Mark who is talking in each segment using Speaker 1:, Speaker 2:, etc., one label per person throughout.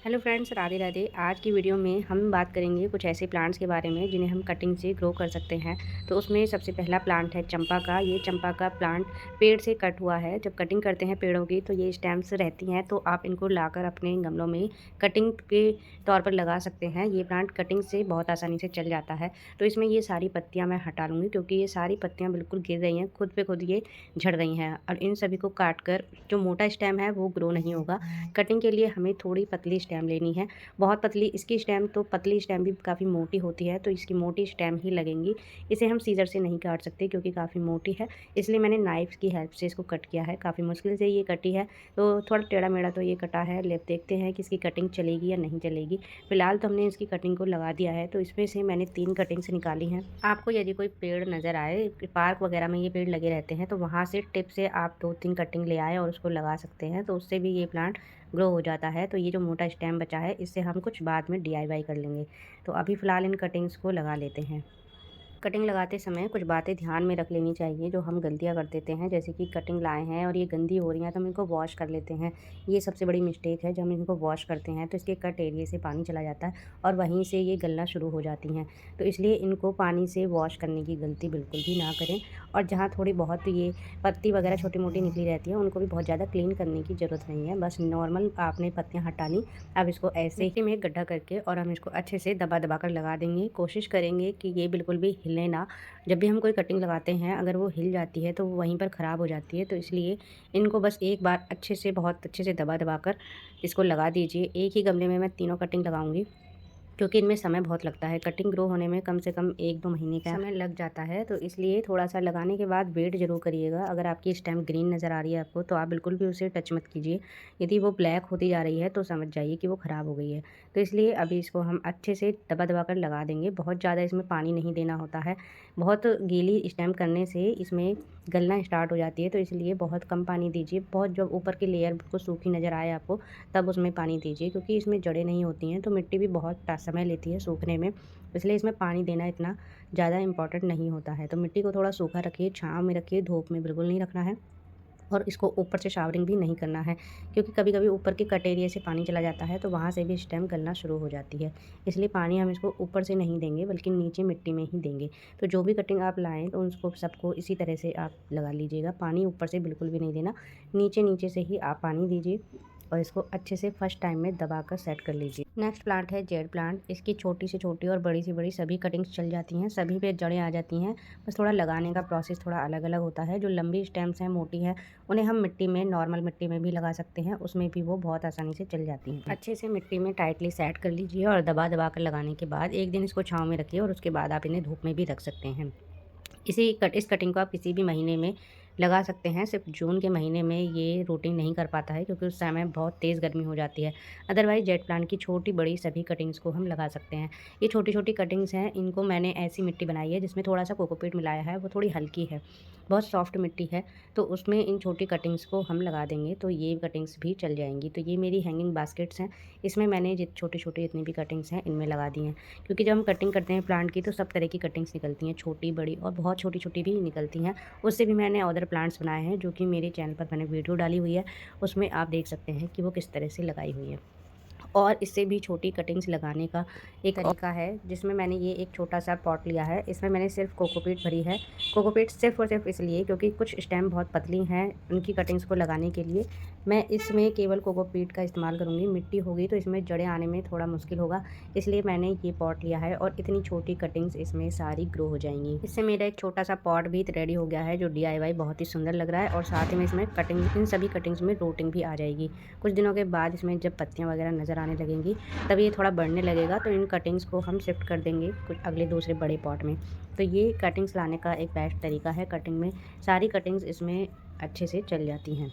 Speaker 1: Hello friends, Radhe Radhe. आज की video में हम बात करेंगे कुछ ऐसे प्लांट्स के बारे में जिन्हें हम कटिंग से ग्रो कर सकते हैं। तो उसमें सबसे पहला प्लांट है चंपा का। ये चंपा का प्लांट पेड़ से कट हुआ है। जब कटिंग करते हैं पेड़ों की तो ये स्टेम्स रहती हैं, तो आप इनको लाकर अपने गमलों में कटिंग के तौर पर लगा सकते हैं। ये प्लांट कटिंग से बहुत आसानी से चल जाता है। तो इसमें ये सारी पत्तियाँ मैं हटा लूँगी क्योंकि ये सारी पत्तियाँ बिल्कुल गिर रही हैं, खुद पे खुद ये झड़ रही हैं और इन सभी को काट कर जो मोटा स्टेम है वो ग्रो नहीं होगा। कटिंग के लिए हमें थोड़ी पतली स्टेम लेनी है, बहुत पतली। इसकी स्टेम तो पतली स्टेम भी काफ़ी मोटी होती है, तो इसकी मोटी स्टेम ही लगेंगी। इसे हम सीजर से नहीं काट सकते क्योंकि काफ़ी मोटी है, इसलिए मैंने नाइफ़ की हेल्प से इसको कट किया है। काफ़ी मुश्किल से ये कटी है, तो थोड़ा टेढ़ा मेढ़ा तो ये कटा है। लेब देखते हैं कि इसकी कटिंग चलेगी या नहीं चलेगी। फिलहाल तो हमने इसकी कटिंग को लगा दिया है, तो इसमें से मैंने 3 कटिंग्स निकाली हैं। आपको यदि कोई पेड़ नज़र आए, पार्क वगैरह में ये पेड़ लगे रहते हैं, तो वहाँ से टिप से आप 2-3 कटिंग ले आएँ और उसको लगा सकते हैं, तो उससे भी ये प्लांट ग्रो हो जाता है। तो ये जो मोटा स्टेम बचा है, इससे हम कुछ बाद में डीआईवाई कर लेंगे। तो अभी फ़िलहाल इन कटिंग्स को लगा लेते हैं। कटिंग लगाते समय कुछ बातें ध्यान में रख लेनी चाहिए जो हम गलतियाँ कर देते हैं, जैसे कि कटिंग लाए हैं और ये गंदी हो रही हैं तो हम इनको वॉश कर लेते हैं। ये सबसे बड़ी मिस्टेक है। जब हम इनको वॉश करते हैं तो इसके कट एरिया से पानी चला जाता है और वहीं से ये गलना शुरू हो जाती हैं। तो इसलिए इनको पानी से वॉश करने की गलती बिल्कुल भी ना करें। और जहाँ थोड़ी बहुत ये पत्ती वगैरह छोटी मोटी निकली रहती है उनको भी बहुत ज़्यादा क्लीन करने की ज़रूरत नहीं है। बस नॉर्मल आपने पत्तियाँ हटा ली। अब इसको ऐसे मिट्टी में गड्ढा करके और हम इसको अच्छे से दबा दबा कर लगा देंगे। कोशिश करेंगे कि ये बिल्कुल भी हिले ना। जब भी हम कोई कटिंग लगाते हैं अगर वो हिल जाती है तो वो वहीं पर ख़राब हो जाती है। तो इसलिए इनको बस एक बार अच्छे से, बहुत अच्छे से दबा दबा कर इसको लगा दीजिए। एक ही गमले में मैं तीनों कटिंग लगाऊंगी क्योंकि इनमें समय बहुत लगता है। कटिंग ग्रो होने में कम से कम 1-2 महीने का समय लग जाता है। तो इसलिए थोड़ा-सा लगाने के बाद वेट ज़रूर करिएगा। अगर आपकी स्टेम ग्रीन नज़र आ रही है आपको, तो आप बिल्कुल भी उसे टच मत कीजिए। यदि वो ब्लैक होती जा रही है तो समझ जाइए कि वो ख़राब हो गई है। तो इसलिए अभी इसको हम अच्छे से दबा-दबा कर लगा देंगे। बहुत ज़्यादा इसमें पानी नहीं देना होता है। बहुत गीली स्टेम करने से इसमें गलना स्टार्ट हो जाती है, तो इसलिए बहुत कम पानी दीजिए। बहुत जब ऊपर की लेयर बिल्कुल सूखी नज़र आए आपको, तब उसमें पानी दीजिए क्योंकि इसमें जड़ें नहीं होती हैं, तो मिट्टी भी बहुत समय लेती है सूखने में। इसलिए इसमें पानी देना इतना ज़्यादा इम्पोर्टेंट नहीं होता है। तो मिट्टी को थोड़ा सूखा रखिए, छाँव में रखिए, धूप में बिल्कुल नहीं रखना है। और इसको ऊपर से शावरिंग भी नहीं करना है क्योंकि कभी-कभी ऊपर के कट एरिया से पानी चला जाता है, तो वहाँ से भी स्टेम गलना शुरू हो जाती है। इसलिए पानी हम इसको ऊपर से नहीं देंगे बल्कि नीचे मिट्टी में ही देंगे। तो जो भी कटिंग आप लाएँ तो उसको सबको इसी तरह से आप लगा लीजिएगा। पानी ऊपर से बिल्कुल भी नहीं देना, नीचे-नीचे से ही आप पानी दीजिए और इसको अच्छे से फर्स्ट टाइम में दबाकर सेट कर लीजिए। नेक्स्ट प्लांट है जेड प्लांट। इसकी छोटी से छोटी और बड़ी से बड़ी सभी कटिंग्स चल जाती हैं, सभी पे जड़ें आ जाती हैं। बस थोड़ा लगाने का प्रोसेस थोड़ा अलग-अलग होता है। जो लंबी स्टेम्स हैं, मोटी हैं, उन्हें हम मिट्टी में, नॉर्मल मिट्टी में भी लगा सकते हैं, उसमें भी वो बहुत आसानी से चल जाती हैं। अच्छे से मिट्टी में टाइटली सेट कर लीजिए और दबा-दबा कर लगाने के बाद 1 दिन इसको छाँव में रखिए और उसके बाद आप इन्हें धूप में भी रख सकते हैं। इस कटिंग को आप किसी भी महीने में लगा सकते हैं। सिर्फ जून के महीने में ये रूटिंग नहीं कर पाता है क्योंकि उस समय बहुत तेज़ गर्मी हो जाती है। अदरवाइज़ जेट प्लांट की छोटी-बड़ी सभी कटिंग्स को हम लगा सकते हैं। ये छोटी-छोटी कटिंग्स हैं, इनको मैंने ऐसी मिट्टी बनाई है जिसमें थोड़ा-सा कोकोपीट मिलाया है, वो थोड़ी हल्की है, बहुत सॉफ्ट मिट्टी है, तो उसमें इन छोटी कटिंग्स को हम लगा देंगे तो ये कटिंग्स भी चल जाएँगी। तो ये मेरी हैंगिंग बास्केट्स हैं, इसमें मैंने छोटी-छोटी जितनी भी कटिंग्स हैं इनमें लगा दी हैं। क्योंकि जब हम कटिंग करते हैं प्लांट की तो सब तरह की कटिंग्स निकलती हैं, छोटी, बड़ी और बहुत छोटी-छोटी भी निकलती हैं। उससे भी मैंने अदर प्लांट्स बनाए हैं जो कि मेरे चैनल पर मैंने वीडियो डाली हुई है, उसमें आप देख सकते हैं कि वो किस तरह से लगाई हुई है। और इससे भी छोटी कटिंग्स लगाने का एक तरीका है जिसमें मैंने ये एक छोटा-सा पॉट लिया है। इसमें मैंने सिर्फ़ कोकोपीट भरी है। कोकोपीट सिर्फ़ और सिर्फ़ इसलिए क्योंकि कुछ स्टेम बहुत पतली हैं, उनकी कटिंग्स को लगाने के लिए मैं इसमें केवल कोकोपीट का इस्तेमाल करूँगी। मिट्टी होगी तो इसमें जड़ें आने में थोड़ा मुश्किल होगा, इसलिए मैंने ये पॉट लिया है और इतनी छोटी कटिंग्स इसमें सारी ग्रो हो जाएँगी। इससे मेरा एक छोटा-सा पॉट भी रेडी हो गया है जो डीआईवाई बहुत ही सुंदर लग रहा है और साथ ही में इसमें कटिंग, इन सभी कटिंग्स में रूटिंग भी आ जाएगी। कुछ दिनों के बाद इसमें जब पत्तियाँ वगैरह नज़र आने लगेंगी तब ये थोड़ा बढ़ने लगेगा, तो इन कटिंग्स को हम शिफ्ट कर देंगे कुछ अगले दूसरे बड़े पॉट में। तो ये कटिंग्स लाने का एक बेस्ट तरीका है। कटिंग में सारी कटिंग्स इसमें अच्छे से चल जाती हैं।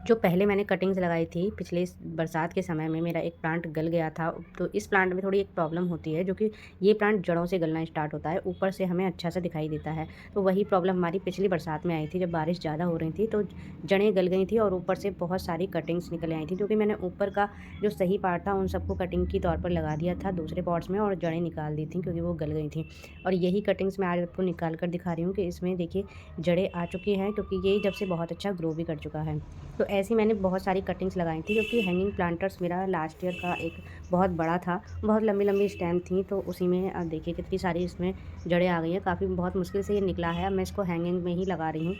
Speaker 1: जो पहले मैंने कटिंग्स लगाई थी पिछले इस बरसात के समय में मेरा एक प्लांट गल गया था। तो इस प्लांट में थोड़ी एक प्रॉब्लम होती है जो कि ये प्लांट जड़ों से गलना स्टार्ट होता है, ऊपर से हमें अच्छा सा दिखाई देता है। तो वही प्रॉब्लम हमारी पिछली बरसात में आई थी जब बारिश ज़्यादा हो रही थी, तो जड़ें गल गई थी और ऊपर से बहुत सारी कटिंग्स निकल आई थी क्योंकि मैंने ऊपर का जो सही पार्ट था उन सबको कटिंग की तौर पर लगा दिया था दूसरे पॉट्स में और जड़ें निकाल दी थी क्योंकि वो गल गई थी। और यही कटिंग्स मैं आज आपको निकाल कर दिखा रही हूँ कि इसमें देखिए जड़ें आ चुकी हैं क्योंकि ये जब से बहुत अच्छा ग्रो भी कर चुका है। तो ऐसी मैंने बहुत सारी कटिंग्स लगाई थी, क्योंकि हैंगिंग प्लांटर्स मेरा लास्ट ईयर का एक बहुत बड़ा था, बहुत लंबी लंबी स्टेम थी, तो उसी में अब देखिए कितनी सारी इसमें जड़ें आ गई हैं। काफ़ी बहुत मुश्किल से ये निकला है। अब मैं इसको हैंगिंग में ही लगा रही हूँ,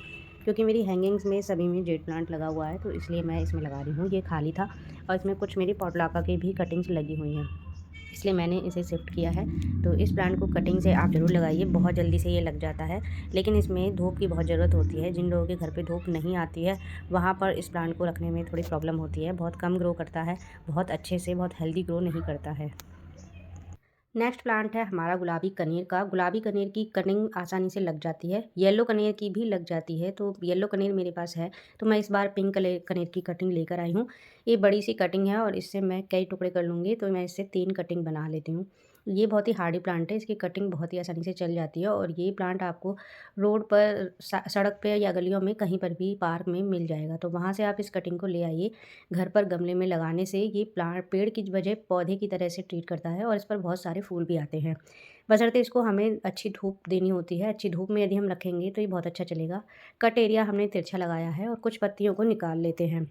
Speaker 1: क्योंकि मेरी हैंगिंग्स में सभी में जेड प्लांट लगा हुआ है, तो इसलिए मैं इसमें लगा रही हूँ। ये खाली था और इसमें कुछ मेरी पॉटलाका की भी कटिंग्स लगी हुई हैं, इसलिए मैंने इसे शिफ्ट किया है। तो इस प्लांट को कटिंग से आप ज़रूर लगाइए, बहुत जल्दी से ये लग जाता है, लेकिन इसमें धूप की बहुत ज़रूरत होती है। जिन लोगों के घर पे धूप नहीं आती है, वहाँ पर इस प्लांट को रखने में थोड़ी प्रॉब्लम होती है। बहुत कम ग्रो करता है, बहुत अच्छे से, बहुत हेल्दी ग्रो नहीं करता है। नेक्स्ट प्लांट है हमारा गुलाबी कनेर का। गुलाबी कनेर की कटिंग आसानी से लग जाती है, येलो कनेर की भी लग जाती है। तो येलो कनेर मेरे पास है, तो मैं इस बार पिंक कनेर की कटिंग लेकर आई हूँ। ये बड़ी सी कटिंग है और इससे मैं कई टुकड़े कर लूँगी, तो मैं इससे 3 कटिंग बना लेती हूँ। ये बहुत ही हार्डी प्लांट है, इसकी कटिंग बहुत ही आसानी से चल जाती है और ये प्लांट आपको रोड पर, सड़क पे या गलियों में कहीं पर भी, पार्क में मिल जाएगा। तो वहाँ से आप इस कटिंग को ले आइए। घर पर गमले में लगाने से ये प्लांट पेड़ की बजाय पौधे की तरह से ट्रीट करता है और इस पर बहुत सारे फूल भी आते हैं। बशर्ते इसको हमें अच्छी धूप देनी होती है। अच्छी धूप में यदि हम रखेंगे तो ये बहुत अच्छा चलेगा। कट एरिया हमने तिरछा लगाया है और कुछ पत्तियों को निकाल लेते हैं।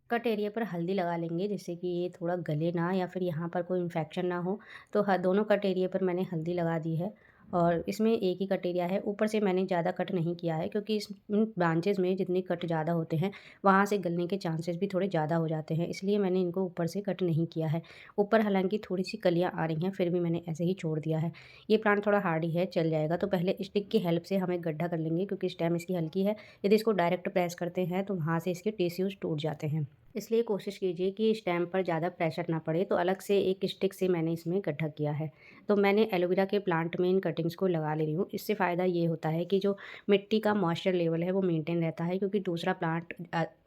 Speaker 1: कट एरिया पर हल्दी लगा लेंगे, जिससे कि ये थोड़ा गले ना, या फिर यहाँ पर कोई इन्फेक्शन ना हो। तो दोनों कट एरिया पर मैंने हल्दी लगा दी है और इसमें एक ही कट एरिया है। ऊपर से मैंने ज़्यादा कट नहीं किया है, क्योंकि इन ब्रांचेज़ में जितने कट ज़्यादा होते हैं, वहाँ से गलने के चांसेस भी थोड़े ज़्यादा हो जाते हैं, इसलिए मैंने इनको ऊपर से कट नहीं किया है। ऊपर हालांकि थोड़ी सी कलियाँ आ रही हैं, फिर भी मैंने ऐसे ही छोड़ दिया है। ये प्लांट थोड़ा हार्डी है, चल जाएगा। तो पहले स्टिक की हेल्प से हमें गड्ढा कर लेंगे, क्योंकि स्टेम इसकी हल्की है। यदि इसको डायरेक्ट प्रेस करते हैं तो वहाँ से इसके टिश्यूज़ टूट जाते हैं, इसलिए कोशिश कीजिए कि स्टेम पर ज़्यादा प्रेशर ना पड़े। तो अलग से एक स्टिक से मैंने इसमें गड्ढा किया है। तो मैंने एलोवेरा के प्लांट में इन कटिंग्स को लगा ले रही हूँ। इससे फ़ायदा ये होता है कि जो मिट्टी का मॉइस्चर लेवल है वो मेंटेन रहता है, क्योंकि दूसरा प्लांट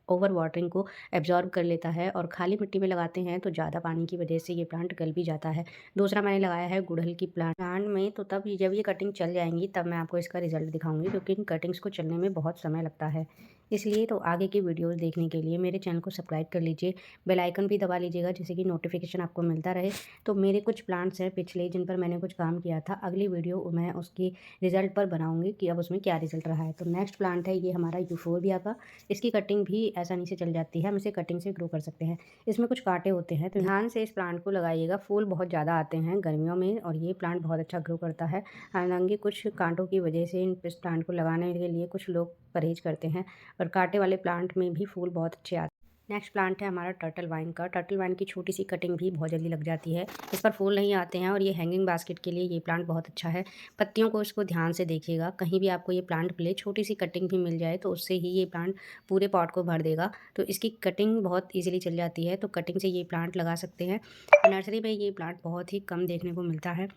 Speaker 1: ओवर वाटरिंग को एब्जॉर्ब कर लेता है और खाली मिट्टी में लगाते हैं तो ज़्यादा पानी की वजह से ये प्लांट गल भी जाता है। दूसरा मैंने लगाया है गुड़हल की प्लांट में, तो तब जब ये कटिंग चल जाएंगी तब मैं आपको इसका रिजल्ट दिखाऊंगी, क्योंकि इन कटिंग्स को चलने में बहुत समय लगता है। इसलिए तो आगे की वीडियोस देखने के लिए मेरे चैनल को सब्सक्राइब कर लीजिए, बेल आइकन भी दबा लीजिएगा, जिससे कि नोटिफिकेशन आपको मिलता रहे। तो मेरे कुछ प्लांट्स हैं पिछले, जिन पर मैंने कुछ काम किया था। अगली वीडियो मैं उसकी रिज़ल्ट पर बनाऊंगी कि अब उसमें क्या रिज़ल्ट रहा है। तो नेक्स्ट प्लांट है ये हमारा यूफोरबिया का। इसकी कटिंग भी आसानी से चल जाती है, हम इसे कटिंग से ग्रो कर सकते हैं। इसमें कुछ कांटे होते हैं, तो ध्यान से इस प्लांट को लगाइएगा। फूल बहुत ज़्यादा आते हैं गर्मियों में और ये प्लांट बहुत अच्छा ग्रो करता है। हालांकि कुछ कांटों की वजह से इस प्लांट को लगाने के लिए कुछ लोग परहेज करते हैं, और कांटे वाले प्लांट में भी फूल बहुत अच्छे आते हैं। नेक्स्ट प्लांट है हमारा टर्टल वाइन का। टर्टल वाइन की छोटी सी कटिंग भी बहुत जल्दी लग जाती है। इस पर फूल नहीं आते हैं और ये हैंगिंग बास्केट के लिए ये प्लांट बहुत अच्छा है। पत्तियों को इसको ध्यान से देखिएगा, कहीं भी आपको ये प्लांट मिले, छोटी सी कटिंग भी मिल जाए तो उससे ही ये प्लांट पूरे पॉट को भर देगा। तो इसकी कटिंग बहुत ईजिली चल जाती है, तो कटिंग से ये प्लांट लगा सकते हैं। नर्सरी में ये प्लांट बहुत ही कम देखने को मिलता है।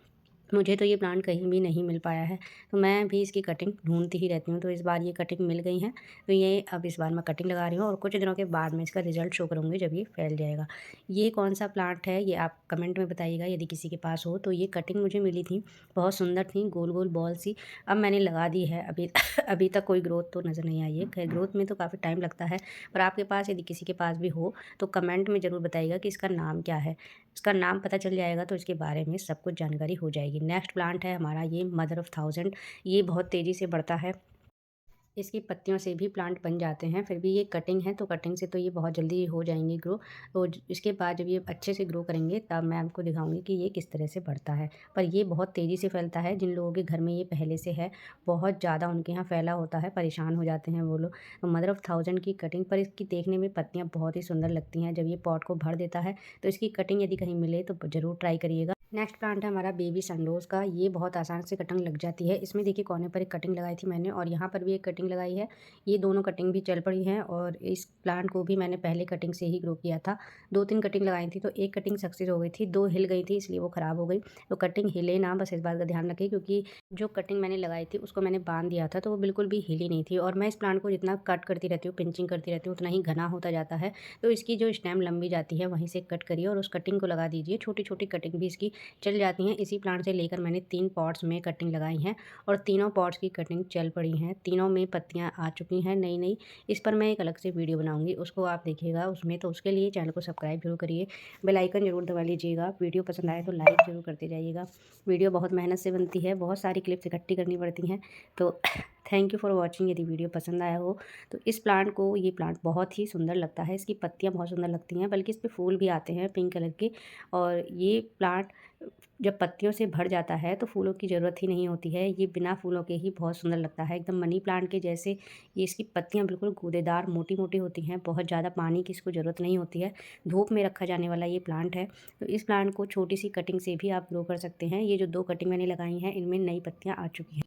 Speaker 1: मुझे तो ये प्लांट कहीं भी नहीं मिल पाया है, तो मैं भी इसकी कटिंग ढूंढती ही रहती हूँ। तो इस बार ये कटिंग मिल गई है, तो ये अब इस बार मैं कटिंग लगा रही हूँ और कुछ दिनों के बाद मैं इसका रिजल्ट शो करूँगी जब ये फैल जाएगा। ये कौन सा प्लांट है ये आप कमेंट में बताइएगा, यदि किसी के पास हो। तो ये कटिंग मुझे मिली थी, बहुत सुंदर थी, गोल गोल बॉल सी। अब मैंने लगा दी है। अभी अभी तक कोई ग्रोथ तो नज़र नहीं आई है। खैर, ग्रोथ में तो काफ़ी टाइम लगता है, पर आपके पास यदि किसी के पास भी हो तो कमेंट में ज़रूर बताइएगा कि इसका नाम क्या है। इसका नाम पता चल जाएगा तो इसके बारे में सब कुछ जानकारी हो जाएगी। नेक्स्ट प्लांट है हमारा ये मदर ऑफ़ थाउजेंड। ये बहुत तेज़ी से बढ़ता है, इसकी पत्तियों से भी प्लांट बन जाते हैं। फिर भी ये कटिंग है, तो कटिंग से तो ये बहुत जल्दी हो जाएंगी ग्रो। तो इसके बाद जब ये अच्छे से ग्रो करेंगे तब मैं आपको दिखाऊंगी कि ये किस तरह से बढ़ता है। पर ये बहुत तेज़ी से फैलता है। जिन लोगों के घर में ये पहले से है, बहुत ज़्यादा उनके यहाँ फैला होता है, परेशान हो जाते हैं वो लोग। तो मदर ऑफ़ थाउजेंड की कटिंग पर इसकी देखने में पत्तियाँ बहुत ही सुंदर लगती हैं। जब ये पॉट को भर देता है तो इसकी कटिंग यदि कहीं मिले तो ज़रूर ट्राई करिएगा। नेक्स्ट प्लांट है हमारा बेबी सनरोज का। ये बहुत आसान से कटिंग लग जाती है। इसमें देखिए कोने पर एक कटिंग लगाई थी मैंने, और यहाँ पर भी एक कटिंग लगाई है। ये दोनों कटिंग भी चल पड़ी हैं, और इस प्लांट को भी मैंने पहले कटिंग से ही ग्रो किया था। 2-3 कटिंग लगाई थी, तो एक कटिंग सक्सेस हो गई थी, 2 हिल गई थी, इसलिए वो ख़राब हो गई। तो कटिंग हिले ना, बस इस बात का ध्यान रखें, क्योंकि जो कटिंग मैंने लगाई थी उसको मैंने बांध दिया था, तो वो बिल्कुल भी हिली नहीं थी। और मैं इस प्लांट को जितना कट करती रहती हूँ, पिंचिंग करती रहती हूँ, उतना ही घना होता जाता है। तो इसकी जो स्टेम लंबी जाती है वहीं से कट करिए और उस कटिंग को लगा दीजिए। छोटी छोटी कटिंग भी इसकी चल जाती हैं। इसी प्लांट से लेकर मैंने 3 पॉट्स में कटिंग लगाई हैं और तीनों पॉट्स की कटिंग चल पड़ी हैं। तीनों में पत्तियाँ आ चुकी हैं नई-नई। इस पर मैं एक अलग से वीडियो बनाऊँगी, उसको आप देखिएगा उसमें। तो उसके लिए चैनल को सब्सक्राइब ज़रूर करिए, बेल आइकन ज़रूर दबा लीजिएगा। वीडियो पसंद आए तो लाइक ज़रूर करते जाइएगा। वीडियो बहुत मेहनत से बनती है, बहुत सारी क्लिप्स इकट्ठी करनी पड़ती हैं। तो थैंक यू फॉर वॉचिंग। यदि वीडियो पसंद आया हो तो इस प्लांट को, ये प्लांट बहुत ही सुंदर लगता है। इसकी पत्तियाँ बहुत सुंदर लगती हैं, बल्कि इस पे फूल भी आते हैं पिंक कलर के। और ये प्लांट जब पत्तियों से भर जाता है तो फूलों की ज़रूरत ही नहीं होती है। ये बिना फूलों के ही बहुत सुंदर लगता है, एकदम मनी प्लांट के जैसे। ये इसकी पत्तियाँ बिल्कुल गूदेदार मोटी-मोटी होती हैं, बहुत ज़्यादा पानी की इसको ज़रूरत नहीं होती है। धूप में रखा जाने वाला ये प्लांट है। तो इस प्लांट को छोटी सी कटिंग से भी आप ग्रो कर सकते हैं। ये जो 2 कटिंग मैंने लगाई हैं, इनमें नई पत्तियाँ आ चुकी हैं।